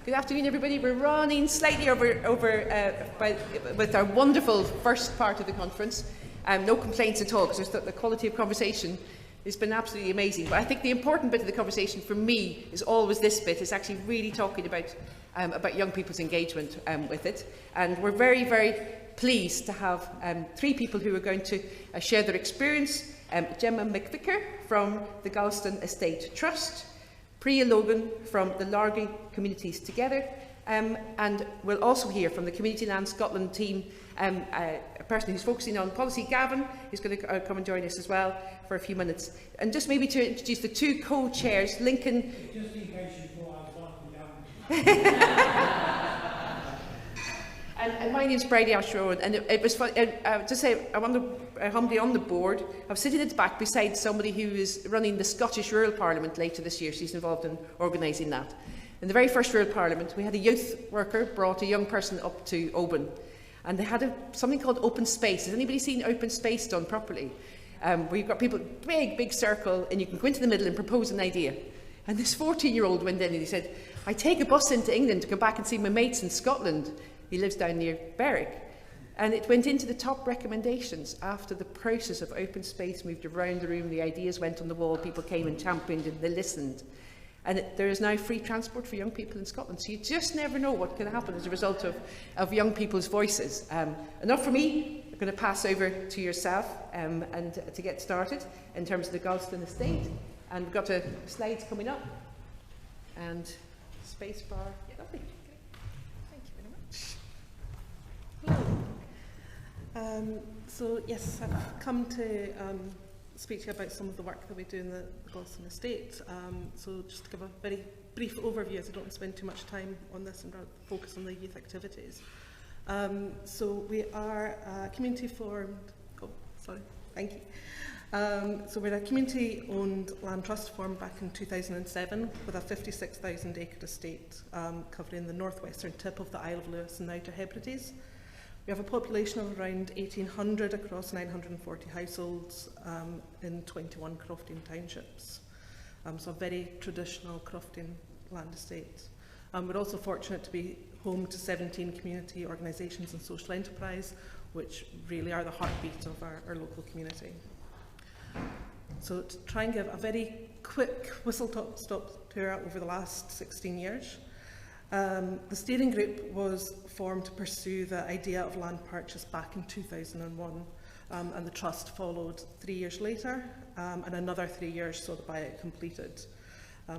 Good afternoon, everybody. We're running slightly with our wonderful first part of the conference. No complaints at all, because the quality of conversation has been absolutely amazing. But I think the important bit of the conversation for me is always this bit, is actually really talking about young people's engagement with it. And we're very, very pleased to have 3 people who are going to share their experience. Jemma from the Galson Estate Trust, Priya from the Largo Communities Together, and we'll also hear from the Community Land Scotland team, a person who's focusing on policy, Gavin, who's going to come and join us as well for a few minutes. And just maybe to introduce the 2 co-chairs, Lincoln... Just in case you thought I was on Gavin. And my name's Priya, and it was fun. To say, I'm humbly on the board. I'm sitting at the back beside somebody who is running the Scottish Rural Parliament later this year. She's involved in organising that. In the very first Rural Parliament, we had a youth worker brought a young person up to Oban, and they had something called open space. Has anybody seen open space done properly? Where you've got people, big circle, and you can go into the middle and propose an idea. And this 14-year-old went in and he said, I take a bus into England to come back and see my mates in Scotland. He lives down near Berwick. And it went into the top recommendations after the process of open space moved around the room, the ideas went on the wall, people came and championed and they listened. And there is now free transport for young people in Scotland. So you just never know what can happen as a result of young people's voices. Enough for me. I'm going to pass over to yourself and to get started in terms of the Galson Estate. And we've got slides coming up. And space bar. Yeah, lovely. So yes, I've come to speak to you about some of the work that we do in the Galson Estate. So just to give a very brief overview, as I don't want to spend too much time on this and focus on the youth activities. So we are a community formed, thank you. So we're a community-owned land trust formed back in 2007 with a 56,000 acre estate covering the northwestern tip of the Isle of Lewis and the Outer Hebrides. We have a population of around 1,800 across 940 households in 21 crofting townships. So a very traditional crofting land estate. We're also fortunate to be home to 17 community organisations and social enterprise, which really are the heartbeat of our local community. So to try and give a very quick whistle-stop tour over the last 16 years, the steering group was formed to pursue the idea of land purchase back in 2001, and the trust followed 3 years later, and another 3 years saw the buyout completed.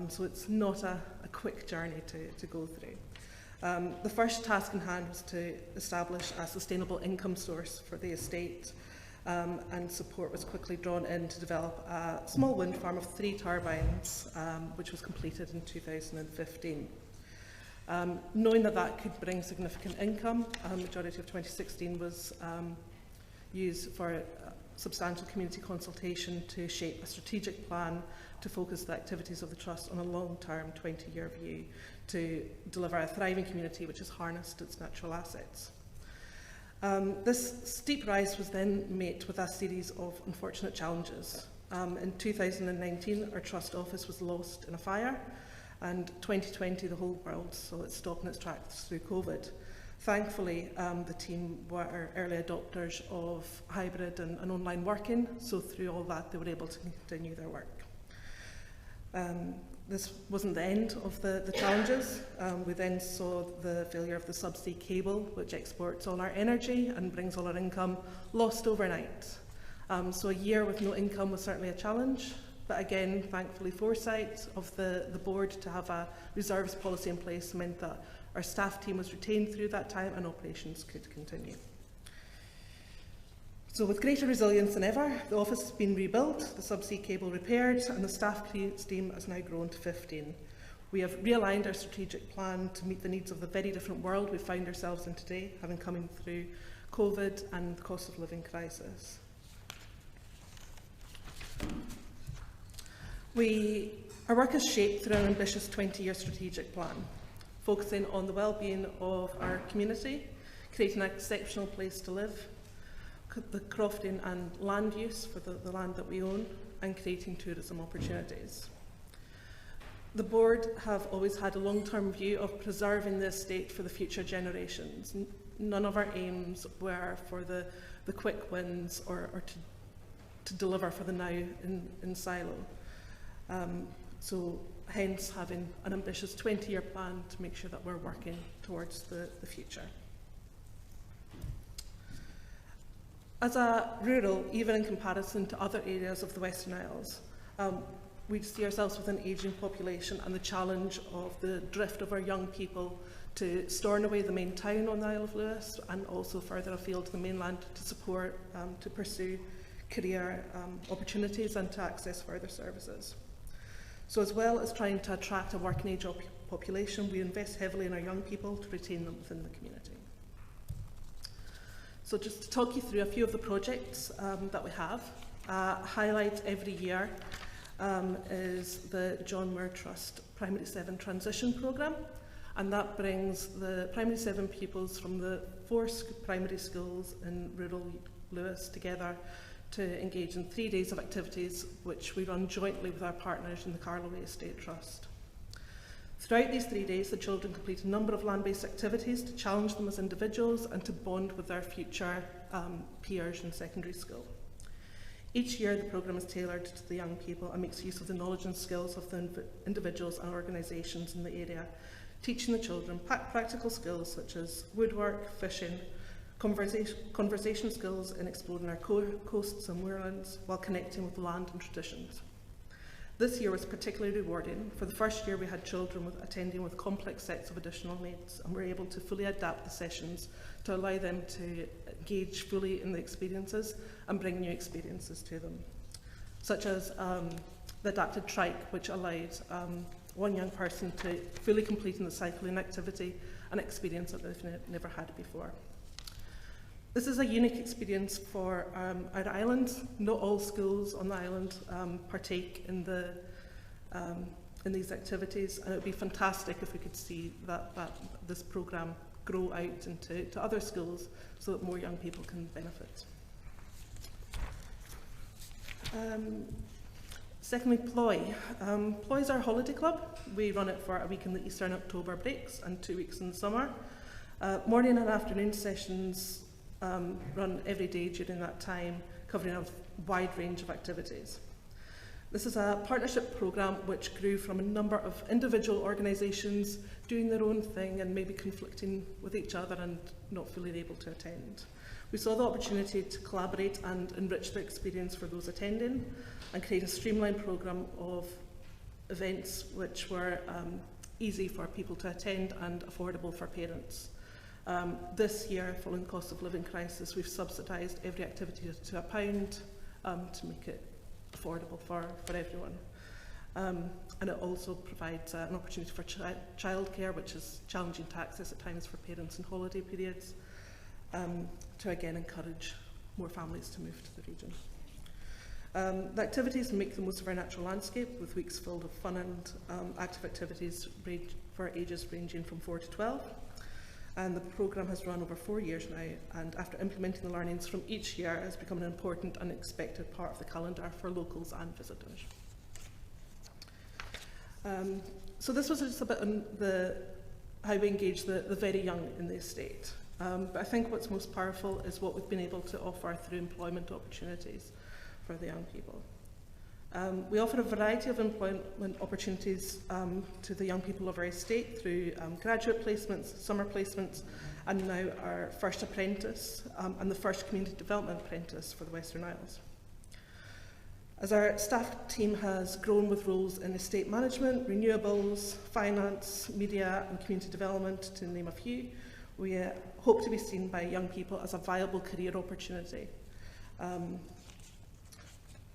So it's not a quick journey to go through. The first task in hand was to establish a sustainable income source for the estate, and support was quickly drawn in to develop a small wind farm of 3 turbines, which was completed in 2015. Knowing that could bring significant income, the majority of 2016 was used for substantial community consultation to shape a strategic plan to focus the activities of the Trust on a long-term 20-year view to deliver a thriving community which has harnessed its natural assets. This steep rise was then met with a series of unfortunate challenges. In 2019, our Trust office was lost in a fire, and 2020, the whole world saw it stop in its tracks through COVID. Thankfully, the team were early adopters of hybrid and online working, so through all that, they were able to continue their work. This wasn't the end of the challenges. We then saw the failure of the subsea cable, which exports all our energy and brings all our income, lost overnight. So a year with no income was certainly a challenge. But again, thankfully, foresight of the board to have a reserves policy in place meant that our staff team was retained through that time and operations could continue. So with greater resilience than ever, the office has been rebuilt, the subsea cable repaired, and the staff team has now grown to 15. We have realigned our strategic plan to meet the needs of the very different world we find ourselves in today, having come through COVID and the cost of living crisis. Our work is shaped through an ambitious 20-year strategic plan, focusing on the well-being of our community, creating an exceptional place to live, the crofting and land use for the land that we own, and creating tourism opportunities. The board have always had a long-term view of preserving the estate for the future generations. None of our aims were for the quick wins or to deliver for the now in silo. So hence having an ambitious 20-year plan to make sure that we're working towards the future. As a rural, even in comparison to other areas of the Western Isles, we see ourselves with an ageing population and the challenge of the drift of our young people to Stornoway, the main town on the Isle of Lewis, and also further afield to the mainland to support, to pursue career opportunities and to access further services. So as well as trying to attract a working age population, we invest heavily in our young people to retain them within the community. So just to talk you through a few of the projects that we have, highlight every year is the John Muir Trust Primary 7 Transition Programme, and that brings the Primary 7 pupils from the 4 primary schools in rural Lewis together to engage in 3 days of activities which we run jointly with our partners in the Carloway Estate Trust. Throughout these 3 days, the children complete a number of land-based activities to challenge them as individuals and to bond with their future peers in secondary school. Each year, the programme is tailored to the young people and makes use of the knowledge and skills of the individuals and organisations in the area, teaching the children practical skills such as woodwork, fishing, conversation skills in exploring our coasts and moorlands while connecting with land and traditions. This year was particularly rewarding. For the first year, we had children attending with complex sets of additional needs, and were able to fully adapt the sessions to allow them to engage fully in the experiences and bring new experiences to them, such as the adapted trike, which allowed one young person to fully complete in the cycling activity, an experience that they've never had before. This is a unique experience for our island. Not all schools on the island partake in these activities, and it would be fantastic if we could see that this programme grow out into other schools so that more young people can benefit. Secondly, Ploy. Ploy is our holiday club. We run it for a week in the Easter and October breaks and 2 weeks in the summer. Morning and afternoon sessions run every day during that time, covering a wide range of activities. This is a partnership programme which grew from a number of individual organisations doing their own thing and maybe conflicting with each other and not fully able to attend. We saw the opportunity to collaborate and enrich the experience for those attending and create a streamlined programme of events which were easy for people to attend and affordable for parents. This year, following the cost of living crisis, we've subsidised every activity to £1 to make it affordable for everyone. And it also provides an opportunity for childcare, which is challenging to access at times for parents in holiday periods, to again encourage more families to move to the region. The activities make the most of our natural landscape, with weeks filled with fun and active activities for ages ranging from 4 to 12. And the programme has run over 4 years now, and after implementing the learnings from each year, has become an important and expected part of the calendar for locals and visitors. So this was just a bit on how we engage the very young in the estate. But I think what's most powerful is what we've been able to offer through employment opportunities for the young people. We offer a variety of employment opportunities to the young people of our estate through graduate placements, summer placements, and now our first apprentice and the first community development apprentice for the Western Isles. As our staff team has grown with roles in estate management, renewables, finance, media and community development, to name a few, we hope to be seen by young people as a viable career opportunity,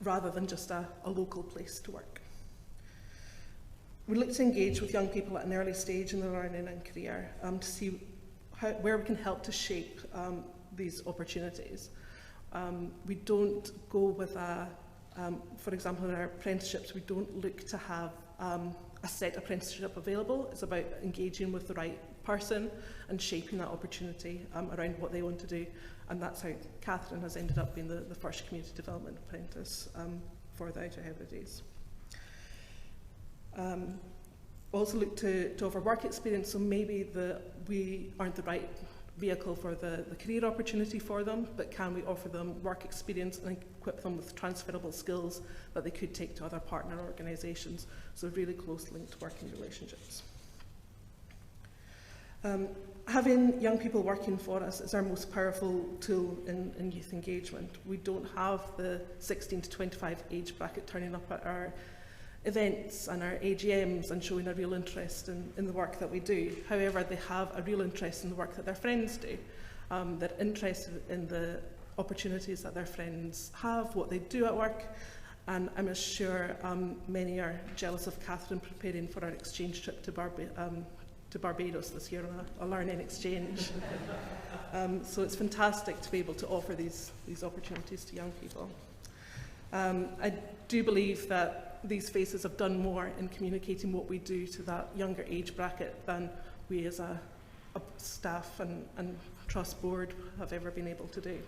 rather than just a local place to work. We look to engage with young people at an early stage in their learning and career to see where we can help to shape these opportunities. We don't go with for example, in our apprenticeships, we don't look to have a set apprenticeship available. It's about engaging with the right person and shaping that opportunity around what they want to do. And that's how Catherine has ended up being the first community development apprentice for the Outer Hebrides. also look to offer work experience, so maybe we aren't the right vehicle for the career opportunity for them, but can we offer them work experience and equip them with transferable skills that they could take to other partner organisations? So really close link to working relationships. Having young people working for us is our most powerful tool in youth engagement. We don't have the 16 to 25 age bracket turning up at our events and our AGMs and showing a real interest in the work that we do. However, they have a real interest in the work that their friends do. They're interested in the opportunities that their friends have, what they do at work, and I'm sure many are jealous of Catherine preparing for our exchange trip to Barbados this year on a learning exchange. So it's fantastic to be able to offer these opportunities to young people. I do believe that these faces have done more in communicating what we do to that younger age bracket than we as a staff and trust board have ever been able to do.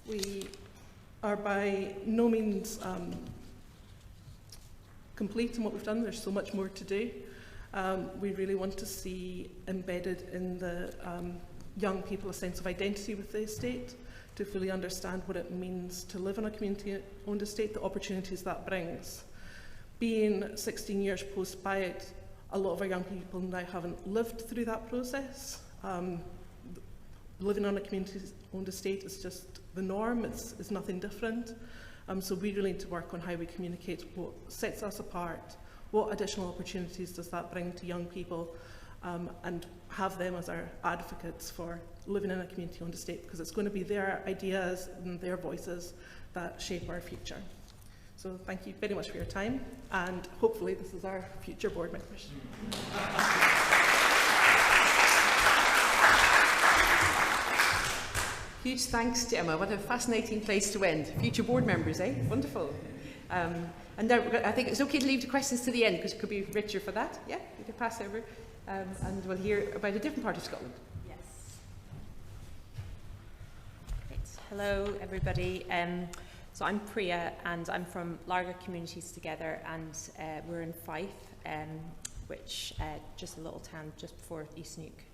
We are by no means complete in what we've done. There's so much more to do. We really want to see embedded in the young people a sense of identity with the estate, to fully understand what it means to live on a community-owned estate, the opportunities that brings. Being 16 years post-buyout, a lot of our young people now haven't lived through that process. Living on a community-owned estate is just the norm, it's nothing different. So we really need to work on how we communicate what sets us apart, what additional opportunities does that bring to young people, and have them as our advocates for living in a community-owned estate, because it's going to be their ideas and their voices that shape our future. So thank you very much for your time, and hopefully this is our future board members. Huge thanks, Jemma. What a fascinating place to end. Future board members, eh? Wonderful. And now I think it's okay to leave the questions to the end, because it could be richer for that. Yeah, you can pass over. And we'll hear about a different part of Scotland. Yes. Great. Hello, everybody. So I'm Priya, and I'm from Largo Communities Together, and we're in Fife, which just a little town just before East Neuk,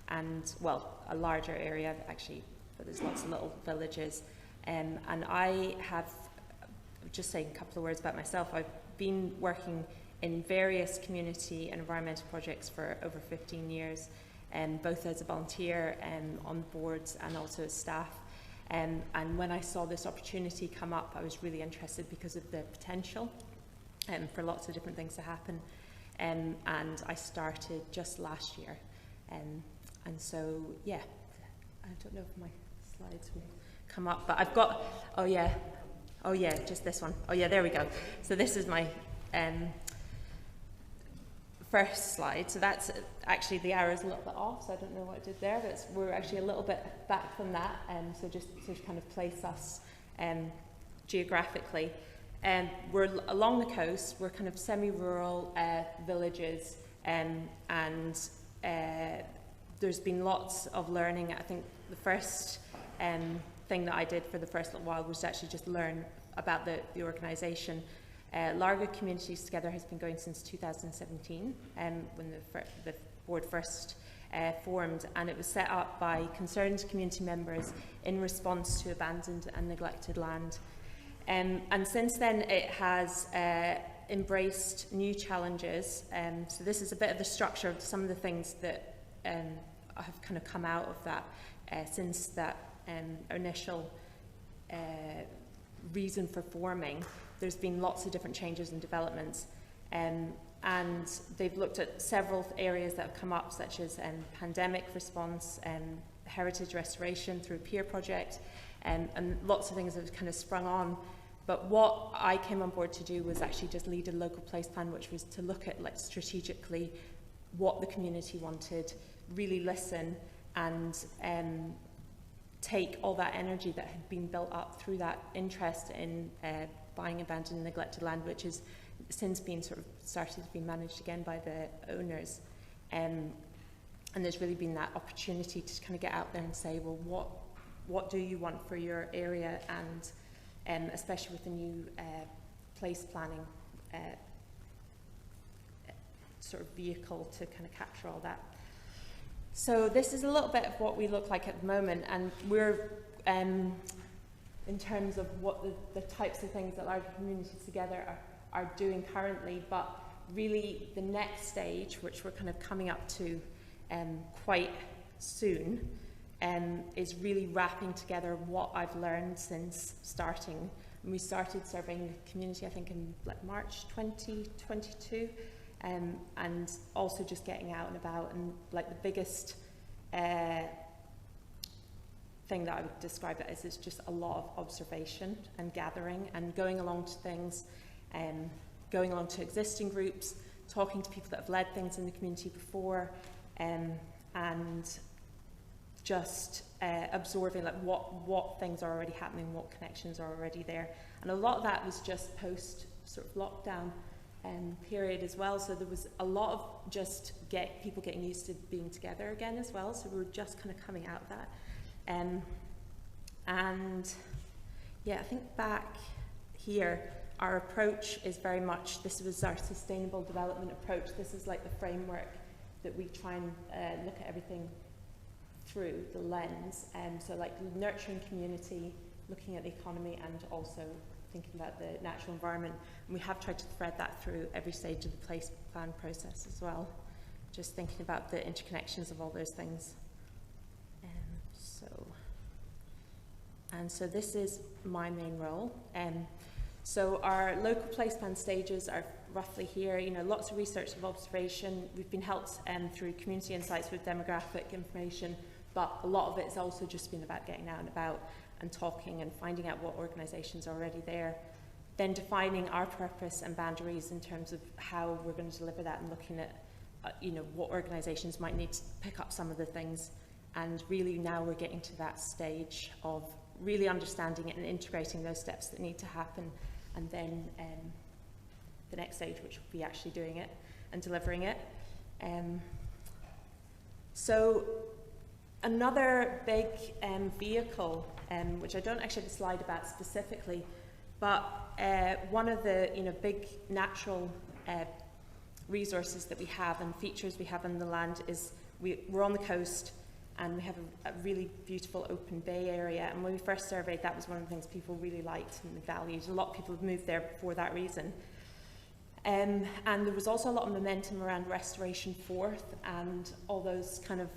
and well, a larger area actually, but there's lots of little villages. And I have, just saying a couple of words about myself. I've been working in various community and environmental projects for over 15 years, both as a volunteer on boards and also as staff. And when I saw this opportunity come up, I was really interested because of the potential for lots of different things to happen. And I started just last year. And so, yeah, I don't know if my slides will come up, but I've got, oh yeah, just this one. Oh yeah, there we go. So this is my first slide. So that's actually, the arrow's a little bit off, so I don't know what I did there, but we're actually a little bit back from that, so just to kind of place us geographically. We're along the coast, we're kind of semi-rural villages, and there's been lots of learning. I think the first thing that I did for the first little while was to actually just learn about the organisation. Largo Communities Together has been going since 2017, when the board first formed, and it was set up by concerned community members in response to abandoned and neglected land. And since then it has embraced new challenges. So this is a bit of the structure of some of the things that have kind of come out of that since that initial reason for forming. There's been lots of different changes and developments, and they've looked at several areas that have come up, such as pandemic response, heritage restoration through a peer project, and lots of things that have kind of sprung on. But what I came on board to do was actually just lead a local place plan, which was to look at, like, strategically what the community wanted, really listen, and take all that energy that had been built up through that interest in buying abandoned and neglected land, which has since been sort of started to be managed again by the owners. And there's really been that opportunity to kind of get out there and say, well, what do you want for your area? And especially with the new place planning sort of vehicle to kind of capture all that. So this is a little bit of what we look like at the moment, and we're in terms of what the types of things that Largo Communities Together are doing currently, but really the next stage, which we're kind of coming up to quite soon, is really wrapping together what I've learned since starting. And we started surveying the community, I think, in like March 2022, and also just getting out and about. And like the biggest thing that I would describe it as is just a lot of observation and gathering and going along to things, going along to existing groups, talking to people that have led things in the community before, and just absorbing like what things are already happening, what connections are already there. And a lot of that was just post sort of lockdown period as well, so there was a lot of just people getting used to being together again as well, so we were just kind of coming out of that. And yeah, I think back here, our approach is very much, this was our sustainable development approach. This is like the framework that we try and look at everything through the lens. So like nurturing community, looking at the economy, and also thinking about the natural environment. And we have tried to thread that through every stage of the place plan process as well. Just thinking about the interconnections of all those things. So this is my main role. So our local place plan stages are roughly here. You know, lots of research and observation. We've been helped through community insights with demographic information, but a lot of it has also just been about getting out and about and talking and finding out what organisations are already there. Then defining our purpose and boundaries in terms of how we're going to deliver that, and looking at you know, what organisations might need to pick up some of the things. And really now we're getting to that stage of really understanding it and integrating those steps that need to happen, and then the next stage, which will be actually doing it and delivering it. So another big vehicle, which I don't actually have a slide about specifically, but one of the big natural resources that we have and features we have in the land is we're on the coast, and we have a really beautiful open bay area. And when we first surveyed, that was one of the things people really liked and valued. A lot of people have moved there for that reason. And there was also a lot of momentum around restoration forth and all those kind of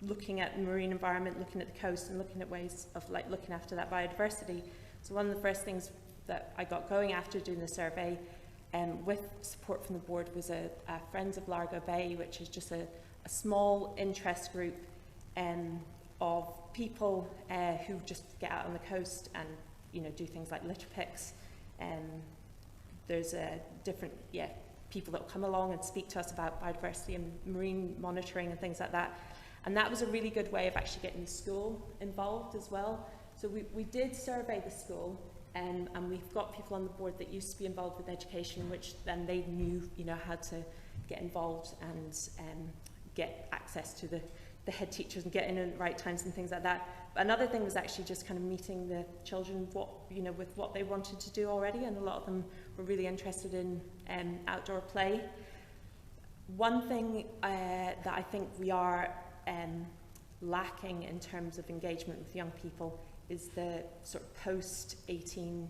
looking at the marine environment, looking at the coast, and looking at ways of like looking after that biodiversity. So one of the first things that I got going after doing the survey, with support from the board, was a Friends of Largo Bay, which is just a small interest group of people who just get out on the coast and do things like litter picks. There's different people that will come along and speak to us about biodiversity and marine monitoring and things like that. And that was a really good way of actually getting the school involved as well. So we did survey the school, and we've got people on the board that used to be involved with education, which then they knew how to get involved and get access to the head teachers and get in at the right times and things like that. But another thing was actually just kind of meeting the children with what they wanted to do already, and a lot of them were really interested in outdoor play. One thing that I think we are lacking in terms of engagement with young people is the sort of post 18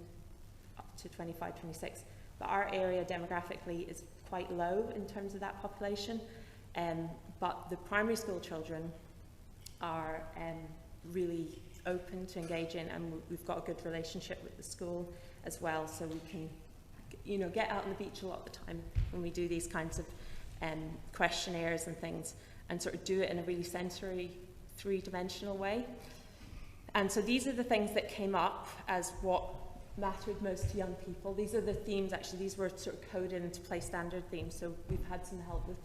up to 25, 26. But our area demographically is quite low in terms of that population. But the primary school children are really open to engaging, and we've got a good relationship with the school as well, so we can get out on the beach a lot of the time when we do these kinds of questionnaires and things, and sort of do it in a really sensory, three-dimensional way. And so these are the things that came up as what mattered most to young people. These are the themes, actually, these were sort of coded into Play Standard themes, so we've had some help with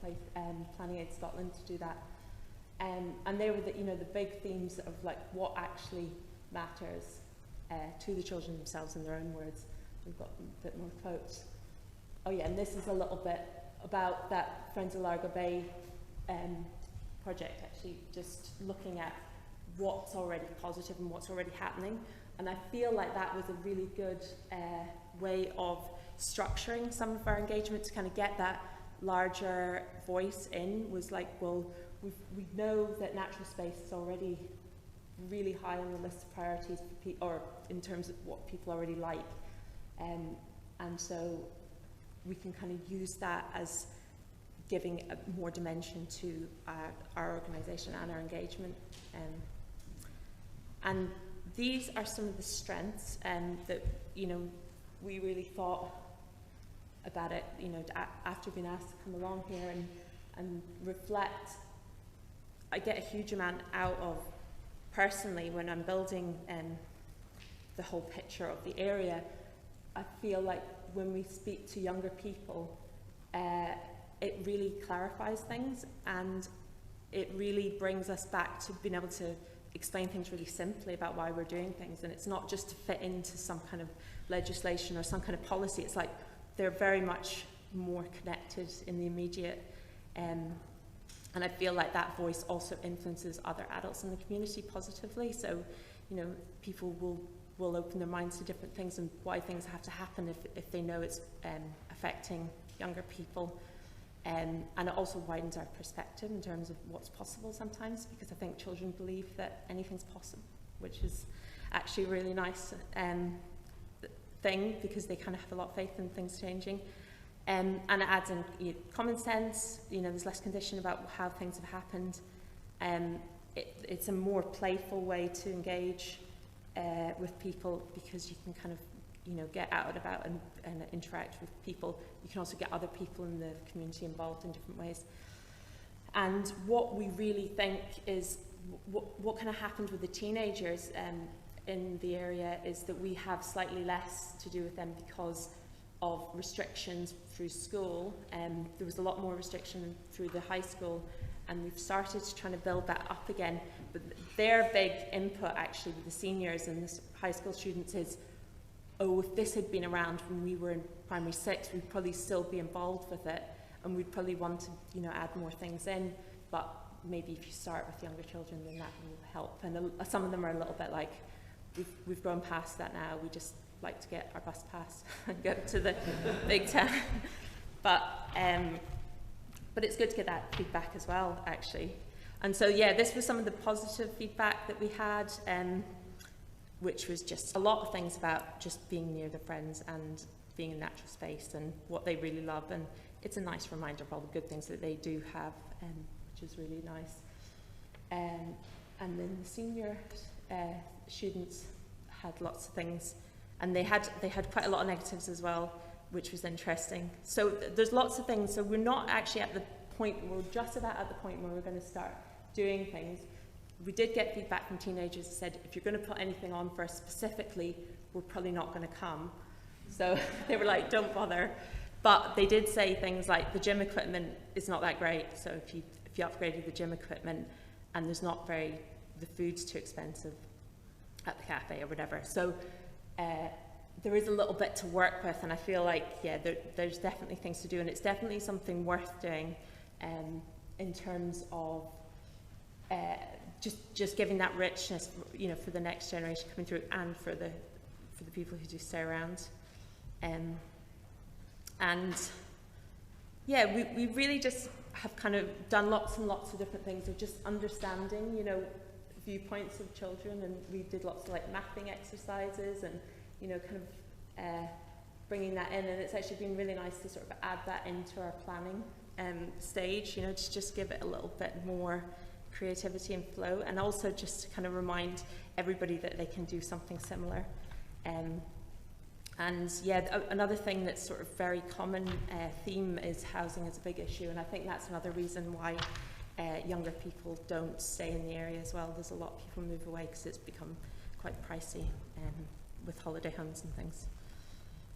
Planning Aid Scotland to do that. And they were the big themes of like what actually matters to the children themselves in their own words. We've got a bit more quotes. Oh yeah, and this is a little bit about that Friends of Largo Bay project, actually just looking at what's already positive and what's already happening. And I feel like that was a really good way of structuring some of our engagement to kind of get that larger voice in was like, well, we know that natural space is already really high on the list of priorities for people, or in terms of what people already like, and so we can kind of use that as giving a more dimension to our organisation and our engagement. And these are some of the strengths that, you know, we really thought about it, you know, after being asked to come along here and reflect. I get a huge amount out of, personally, when I'm building the whole picture of the area. I feel like when we speak to younger people, it really clarifies things, and it really brings us back to being able to explain things really simply about why we're doing things. And it's not just to fit into some kind of legislation or some kind of policy. It's like they're very much more connected in the immediate. And I feel like that voice also influences other adults in the community positively. So, you know, people will open their minds to different things and why things have to happen if they know it's affecting younger people. And it also widens our perspective in terms of what's possible sometimes, because I think children believe that anything's possible, which is actually a really nice thing, because they kind of have a lot of faith in things changing. And it adds in common sense. You know, there's less condition about how things have happened. It's a more playful way to engage with people, because you can kind of, you know, get out and about and interact with people. You can also get other people in the community involved in different ways. And what we really think is, what kind of happened with the teenagers in the area is that we have slightly less to do with them because of restrictions through school. There was a lot more restriction through the high school, and we've started trying to build that up again. But their big input actually with the seniors and the high school students is, oh, if this had been around when we were in primary 6, we'd probably still be involved with it, and we'd probably want to, you know, add more things in. But maybe if you start with younger children, then that will help. And some of them are a little bit like, we've gone past that now. We just like to get our bus pass and go to the big town. But it's good to get that feedback as well, actually. And so, yeah, this was some of the positive feedback that we had, which was just a lot of things about just being near their friends and being in natural space and what they really love. And it's a nice reminder of all the good things that they do have, which is really nice. And then the senior students had lots of things, and they had quite a lot of negatives as well, which was interesting. So there's lots of things. So we're not actually at the point, we're just about at the point where we're going to start doing things. We did get feedback from teenagers that said, if you're going to put anything on for us specifically, we're probably not going to come. So they were like, don't bother. But they did say things like the gym equipment is not that great. So if you upgraded the gym equipment, and there's not the food's too expensive at the cafe or whatever. So there is a little bit to work with, and I feel like, yeah, there's definitely things to do, and it's definitely something worth doing in terms of just giving that richness, you know, for the next generation coming through, and for the people who do stay around. And yeah, we really just have kind of done lots and lots of different things of just understanding, you know, viewpoints of children, and we did lots of like mapping exercises and, you know, kind of bringing that in, and it's actually been really nice to sort of add that into our planning stage, you know, to just give it a little bit more creativity and flow, and also just to kind of remind everybody that they can do something similar. And yeah, another thing that's sort of very common theme is housing is a big issue, and I think that's another reason why younger people don't stay in the area as well. There's a lot of people move away because it's become quite pricey with holiday homes and things.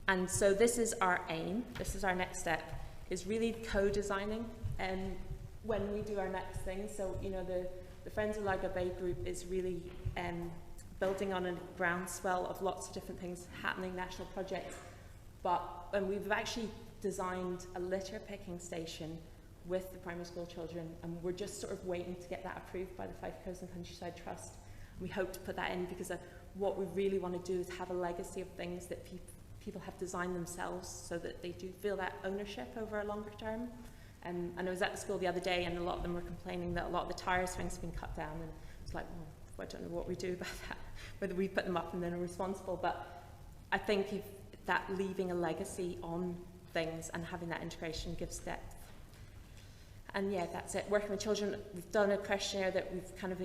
And so this is our aim, this is our next step, is really co-designing when we do our next thing. So, you know, the Friends of Largo Bay group is really building on a groundswell of lots of different things happening, national projects, and we've actually designed a litter picking station with the primary school children, and we're just sort of waiting to get that approved by the Fife Coast and Countryside Trust. We hope to put that in because what we really want to do is have a legacy of things that people have designed themselves so that they do feel that ownership over a longer term. And I was at the school the other day, and a lot of them were complaining that a lot of the tire swings have been cut down, and it's like, well, I don't know what we do about that, whether we put them up and then are responsible. But I think if that leaving a legacy on things and having that integration gives depth. And yeah, that's it. Working with children, we've done a questionnaire that we've kind of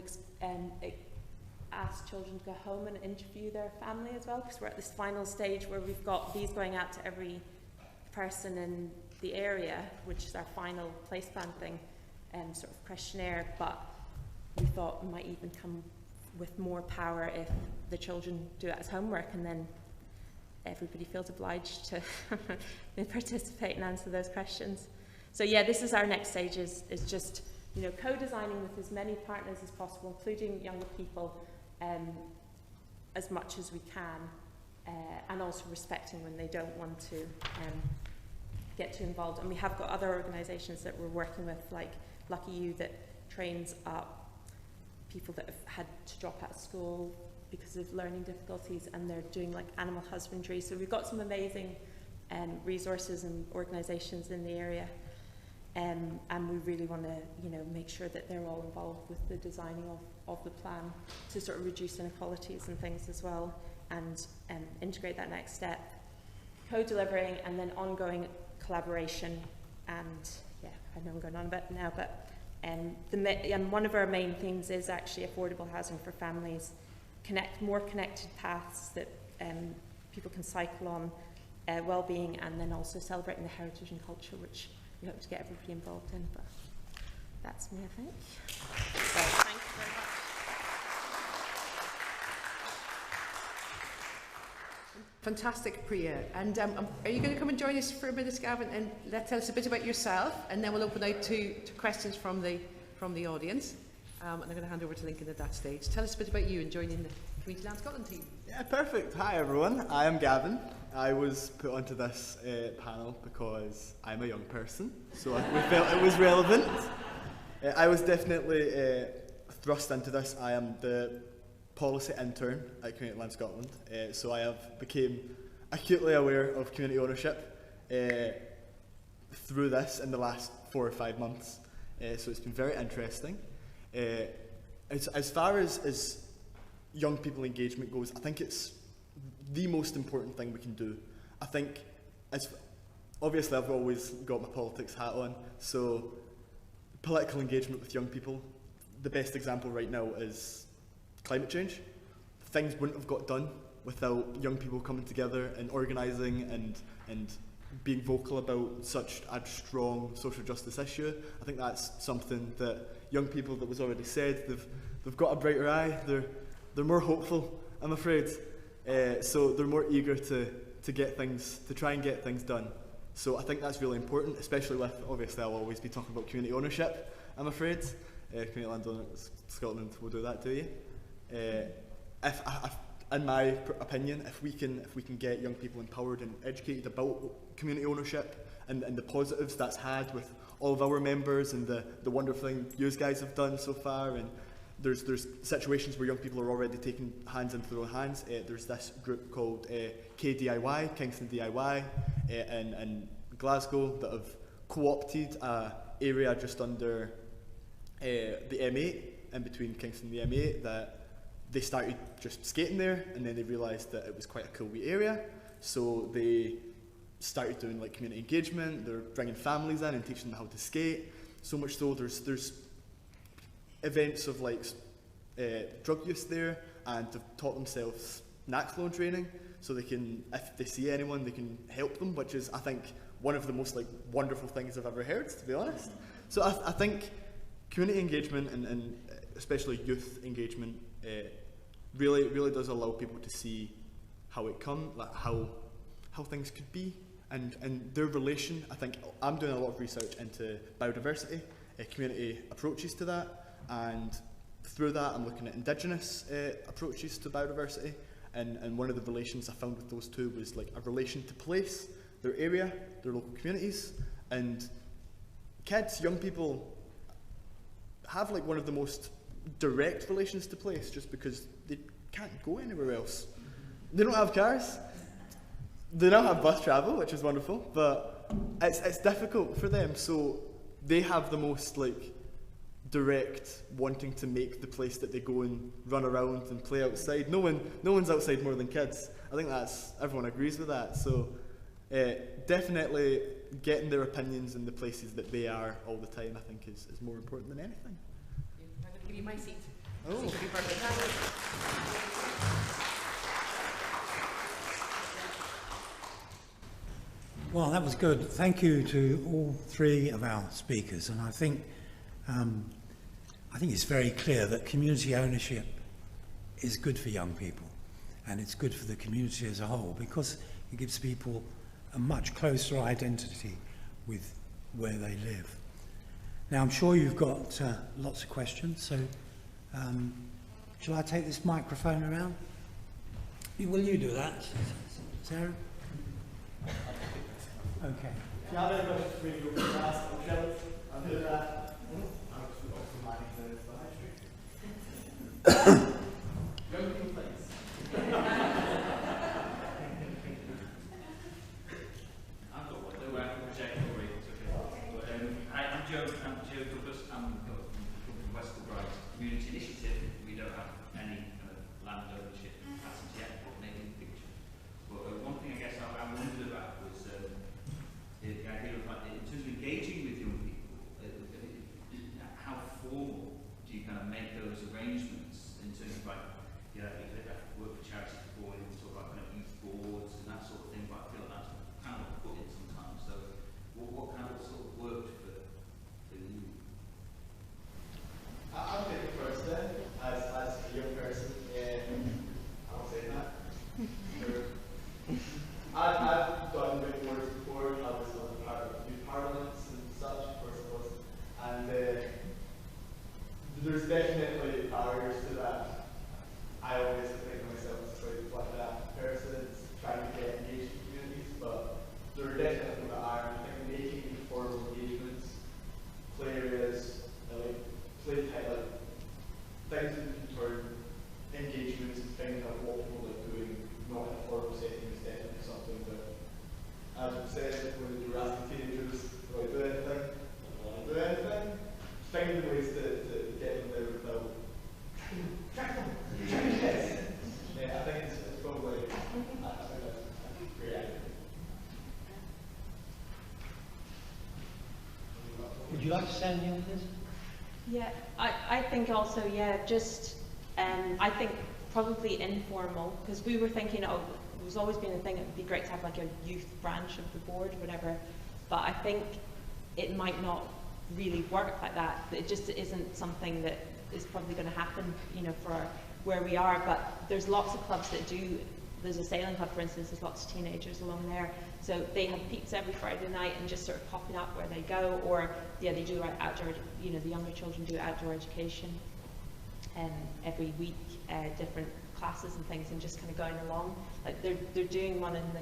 asked children to go home and interview their family as well, because we're at this final stage where we've got these going out to every person in the area, which is our final place plan thing, sort of questionnaire. But we thought it might even come with more power if the children do it as homework, and then everybody feels obliged to participate and answer those questions. So yeah, this is our next stage, is just, you know, co-designing with as many partners as possible, including younger people, as much as we can, and also respecting when they don't want to get too involved. And we have got other organisations that we're working with, like Lucky You, that trains up people that have had to drop out of school because of learning difficulties, and they're doing like animal husbandry. So we've got some amazing resources and organisations in the area, and we really want to, you know, make sure that they're all involved with the designing of the plan to sort of reduce inequalities and things as well, and integrate that next step, co-delivering, and then ongoing collaboration. And yeah, I know I'm going on a bit now, but one of our main themes is actually affordable housing for families, more connected paths that people can cycle on, well-being, and then also celebrating the heritage and culture, which we hope to get everybody involved in. But that's me, I think. So thank you very much. Fantastic, Priya. And are you going to come and join us for a minute, Gavin, and tell us a bit about yourself, and then we'll open out to questions from the audience. And I'm going to hand over to Lincoln at that stage. Tell us a bit about you and joining the Community Land Scotland team. Yeah, perfect. Hi everyone, I am Gavin. I was put onto this panel because I'm a young person, so we felt it was relevant. I was definitely thrust into this. I am the policy intern at Community Land Scotland, so I have became acutely aware of community ownership through this in the last 4 or 5 months, so it's been very interesting. As far as young people engagement goes, I think it's the most important thing we can do. I think, obviously I've always got my politics hat on, so political engagement with young people, the best example right now is climate change. Things wouldn't have got done without young people coming together and organising and being vocal about such a strong social justice issue. I think that's something that young people, that was already said, they've got a brighter eye, they're more hopeful, I'm afraid. So they're more eager to get things, to try and get things done. So I think that's really important, especially with, obviously I'll always be talking about community ownership, I'm afraid. Community Land Scotland will do that to you. In my opinion, if we can get young people empowered and educated about community ownership and the positives that's had with all of our members and the wonderful thing you guys have done so far, and there's situations where young people are already taking hands into their own hands. There's this group called KDIY, Kingston DIY, in Glasgow, that have co-opted an area just under the M8, in between Kingston and the M8, that they started just skating there, and then they realised that it was quite a cool wee area, so they started doing like community engagement. They're bringing families in and teaching them how to skate. So much so there's events of like drug use there, and they've taught themselves knack loan training, so they can, if they see anyone, they can help them, which is, I think, one of the most like wonderful things I've ever heard, to be honest. So I think community engagement and especially youth engagement really does allow people to see how it comes, like how things could be, and their relation. I think I'm doing a lot of research into biodiversity, community approaches to that, and through that I'm looking at Indigenous approaches to biodiversity, and one of the relations I found with those two was like a relation to place, their area, their local communities, and kids, young people have like one of the most direct relations to place, just because they can't go anywhere else. They don't have cars. they now have bus travel, which is wonderful, but it's difficult for them. So they have the most like direct wanting to make the place that they go and run around and play outside. No one's outside more than kids. I think everyone agrees with that. So definitely getting their opinions in the places that they are all the time, I think, is more important than anything. I'm going to give you my seat. Oh. Seat will be perfect. Well, that was good. Thank you to all three of our speakers, and I think it's very clear that community ownership is good for young people, and it's good for the community as a whole because it gives people a much closer identity with where they live. Now, I'm sure you've got lots of questions, so shall I take this microphone around? Will you do that, Sarah? Okay. If you have any questions for me, you'll be asked. I'll do that. Young people, please. I've got one. No, I can project already. It's okay. But, I'm Joe Douglas. I'm from West Kilbride Community Initiative. We don't have any kind of land ownership as of yet, but maybe in the future. But one thing I guess I wondered about was the idea of, like, in terms of engaging with young people, how formal do you kind of make those arrangements in terms of, like, you know, if I've worked for charities before, you talk about kind of youth boards and that sort of thing, but I feel like that's kind of put in sometimes. So what kind of sort of worked for you? I'll take it first then, as a young person. I'll say that. I've done big boards before. I was on part of youth parliaments and such, of course I was. And there's definitely barriers to that. I always think of myself as like that person trying to get engaged in communities, but there are definitely that are. I think making informal engagements, play areas, like play type, like things that can turn engagements and things that what people like doing, not in a formal setting, is definitely something that, as I said, when you were asking teenagers, do I do anything? I don't want to do anything. Finding ways to get them there without track them. Yeah, I think it's probably a great idea. Would you like to say anything on this? Yeah, I think also, yeah, just, I think probably informal, because we were thinking, oh, it was always been a thing, it would be great to have like a youth branch of the board, whatever, but I think it might not really work like that. It just isn't something that is probably going to happen, you know, for where we are, but there's lots of clubs that do. There's a sailing club, for instance, there's lots of teenagers along there, so they have pizza every Friday night and just sort of popping up where they go, or yeah, they do outdoor, you know, the younger children do outdoor education every week, different classes and things, and just kind of going along. Like they're doing one in the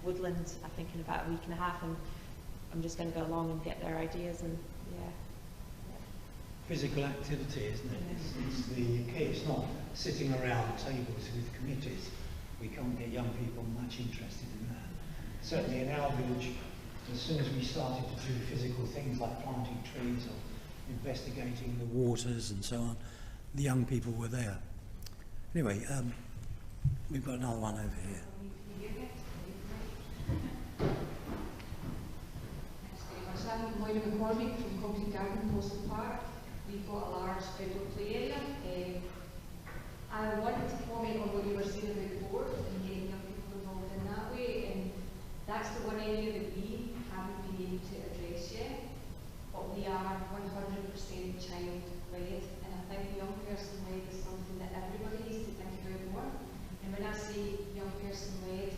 Woodlands, I think, in about a week and a half, and I'm just going to go along and get their ideas, and yeah. Physical activity, isn't it? It's the key. It's not sitting around tables with committees. We can't get young people much interested in that. Certainly in our village, as soon as we started to do physical things like planting trees or investigating the waters and so on, the young people were there. Anyway, we've got another one over here. I'm Moira McCormick from Concrete Garden, Coastal Park. We've got a large outdoor play area. I wanted to comment on what you were saying about the board and getting young people involved in that way, and that's the one area that we haven't been able to address yet, but we are 100% child-led, and I think young person-led is something that everybody needs to think about more. And when I say young person-led,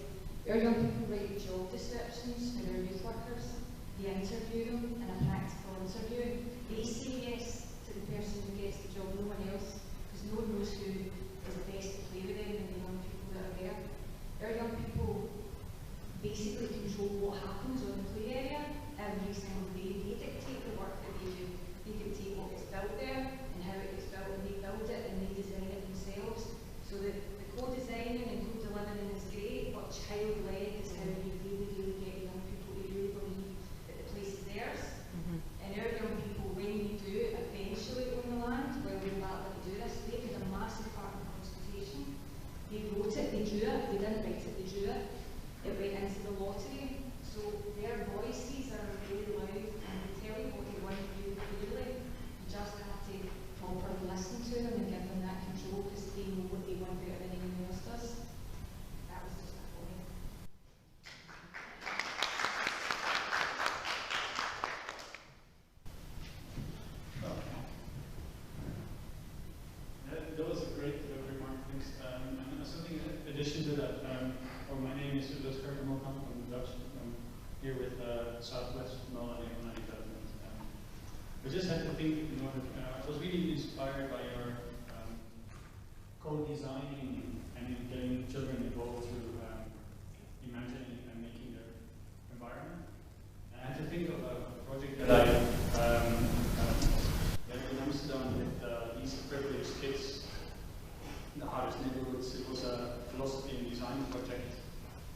our young people write job descriptions for their youth workers. They interview them in a practical interview. They say yes to the person who gets the job, no one else, because no one knows who is the best to play with them than the young people that are there. Our young people basically control what happens on the play area every single day. They dictate the work that they do. They dictate what gets built there and how it gets built, and they build it and they design it themselves. So that the co-designing and co-delivering is great, but child-led is how think, you know, I was really inspired by your co-designing and getting children involved through imagining and making their environment. And I had to think of a project that I did in Amsterdam with these privileged kids in the hardest neighborhoods. It was a philosophy and design project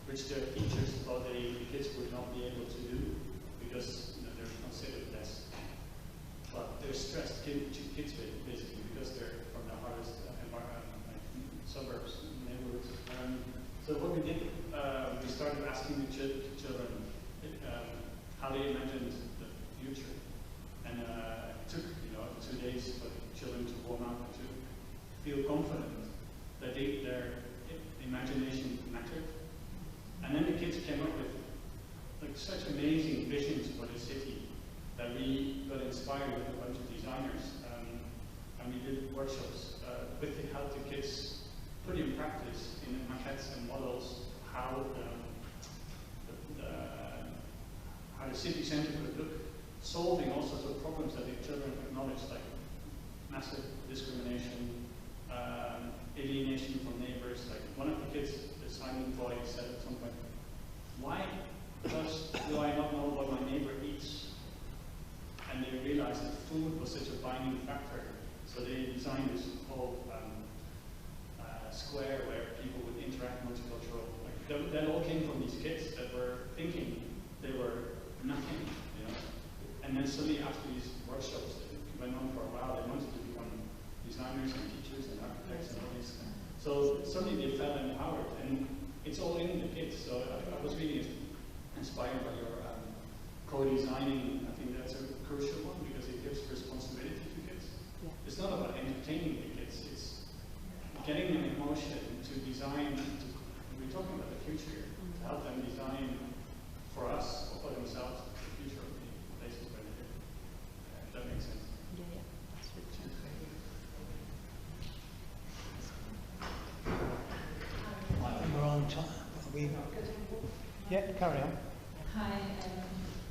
which their teachers thought the kids would not be able to do because, you know, they're considered less. But they're stressed kids basically because they're from the hardest suburbs, neighborhoods. So what we did, we started asking the children how they imagined the future, and it took 2 days for the children to warm up and to feel confident that their imagination mattered. And then the kids came up with like such amazing visions for the city that we got inspired with a bunch of designers, and we did workshops with the help the kids put in practice in maquettes and models how the city centre could look, solving all sorts of problems that the children acknowledged, like massive discrimination, alienation from neighbours. Like one of the kids, the Simon boy, said at some point, "Why do I not know what my neighbour eats?" And they realized that food was such a binding factor. So they designed this whole square where people would interact multicultural. Like that all came from these kids that were thinking they were nothing, you know. And then suddenly after these workshops that went on for a while, they wanted to become designers and teachers and architects and all these. So suddenly they felt empowered, and it's all in the kids. So I was really inspired by your co-designing. I think that's a crucial one because it gives responsibility to kids. Yeah. It's not about entertaining the kids, it's getting them emotion to design, we're talking about the future, to help them design for us or for themselves the future of the places where they live. If that makes sense. Yeah, yeah, that's really true. I think we're on time. Yeah, carry on. Hi,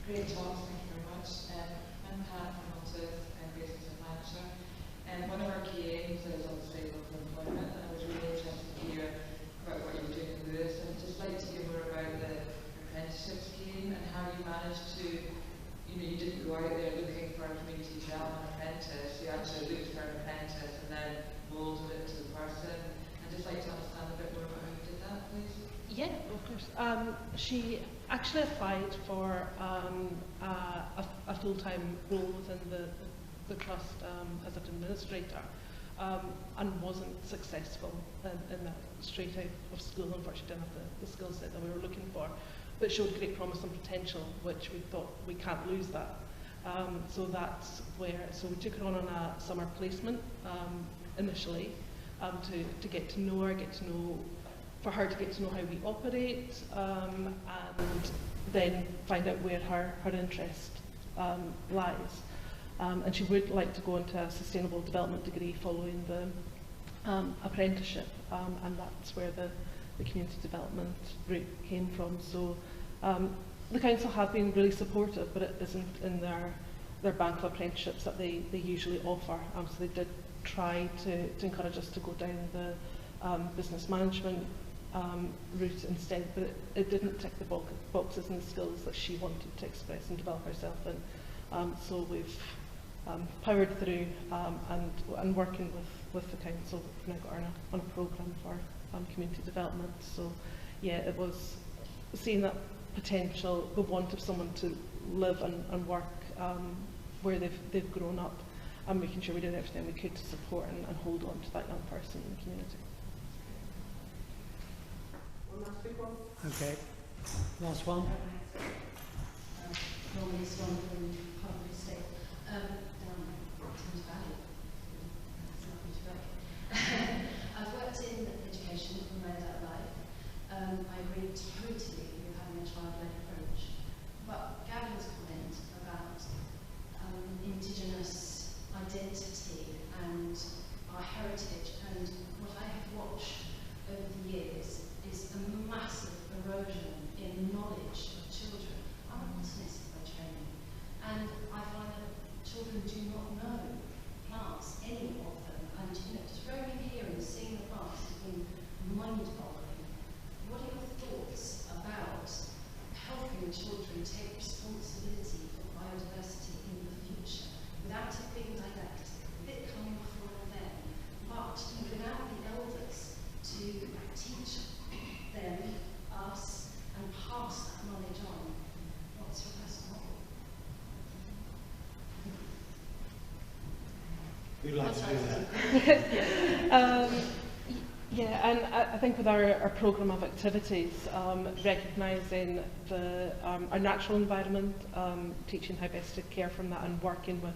great talk, thank you very much. I'm Pat from Motive and Business Manager. And one of our key aims is obviously local employment, and I was really interested to hear about what you were doing in Lewis. And I'd just like to hear more about the apprenticeship scheme and how you managed to, you didn't go out there looking for a community development apprentice, you actually looked for an apprentice and then molded it to the person. I'd just like to understand a bit more about how you did that, please. Yeah, of course. She actually applied for a full-time role within the trust as an administrator and wasn't successful in that straight out of school. Unfortunately, didn't have the skill set that we were looking for, but showed great promise and potential, which we thought we can't lose that. So that's where, so we took her on a summer placement initially to get to know her, for her to get to know how we operate, and then find out where her interest lies. And she would like to go into a sustainable development degree following the apprenticeship, and that's where the community development route came from. So the council have been really supportive, but it isn't in their bank of apprenticeships that they usually offer. So they did try to encourage us to go down the business management route instead, but it didn't tick the boxes and the skills that she wanted to express and develop herself in. So we've powered through and working with the council. We've now got her on a programme for community development. So yeah, it was seeing that potential, the want of someone to live and work where they've grown up, and making sure we did everything we could to support and hold on to that young person in the community. Okay, last one. Normally strong from Harvard State, down Thames Valley. That's lovely to work. I've worked in education for my adult life. I agree totally with having a child-led approach. But Gavin's comment about Indigenous identity and our heritage, and what I have watched over the years is a massive erosion in knowledge of children. I'm a botanist by training, We'd like to do that. Yeah, and I think with our programme of activities, recognising our natural environment, teaching how best to care from that, and working with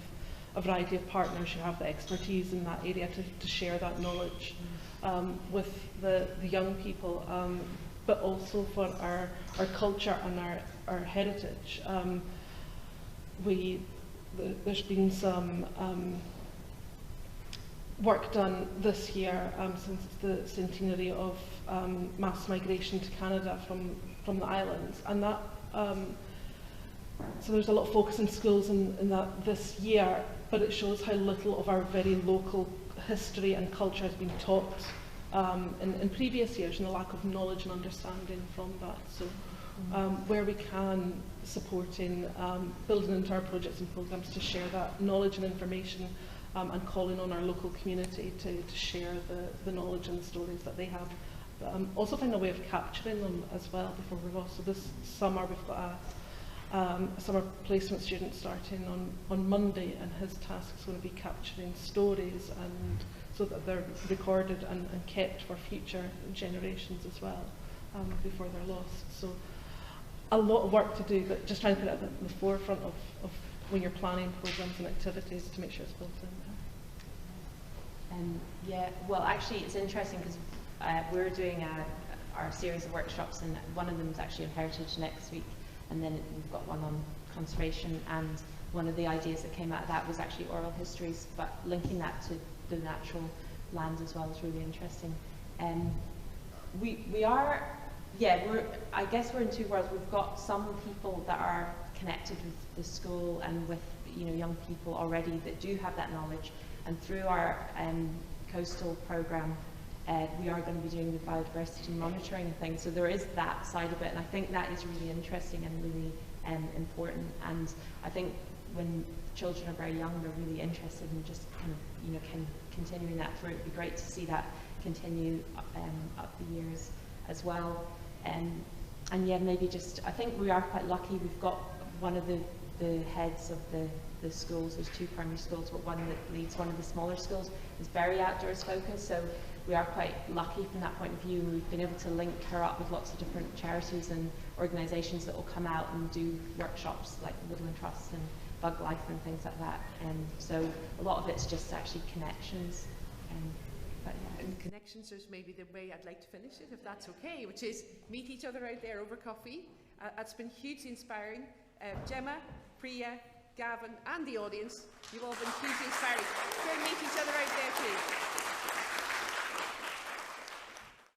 a variety of partners who have the expertise in that area to share that knowledge with the young people, but also for our culture and our heritage. There's been some work done this year since the centenary of mass migration to Canada from the islands, and that so there's a lot of focus in schools in that this year, but it shows how little of our very local history and culture has been taught in previous years, and the lack of knowledge and understanding from that. So where we can, supporting building into our projects and programmes to share that knowledge and information, and calling on our local community to share the knowledge and the stories that they have. But also find a way of capturing them as well before we're off. So this summer we've got a summer placement student starting on Monday, and his task is going to be capturing stories, and so that they're recorded and kept for future generations as well, before they're lost. So a lot of work to do, but just trying to put it at the forefront of when you're planning programmes and activities to make sure it's built in there. Yeah, well, actually, it's interesting because we're doing our series of workshops, and one of them is actually on heritage next week, and then we've got one on conservation, and one of the ideas that came out of that was actually oral histories, but linking that to the natural land as well is really interesting. We are, yeah, I guess we're in two worlds. We've got some people that are connected with the school and with young people already that do have that knowledge, and through our coastal programme we are going to be doing the biodiversity monitoring thing, so there is that side of it, and I think that is really interesting and really important. And I think when children are very young, they're really interested in just kind of continuing that through. It'd be great to see that continue up the years as well. And yeah, maybe just, I think we are quite lucky. We've got one of the heads of the schools, there's 2 primary schools, but one that leads one of the smaller schools is very outdoors focused, so we are quite lucky from that point of view. We've been able to link her up with lots of different charities and organisations that will come out and do workshops like the Woodland Trust and Bug Life and things like that, and so a lot of it's just actually connections. But yeah. And connections is maybe the way I'd like to finish it, if that's okay, which is meet each other out there over coffee. It's been hugely inspiring. Jemma, Priya, Gavin and the audience, you've all been hugely inspiring. Go and meet each other out there too.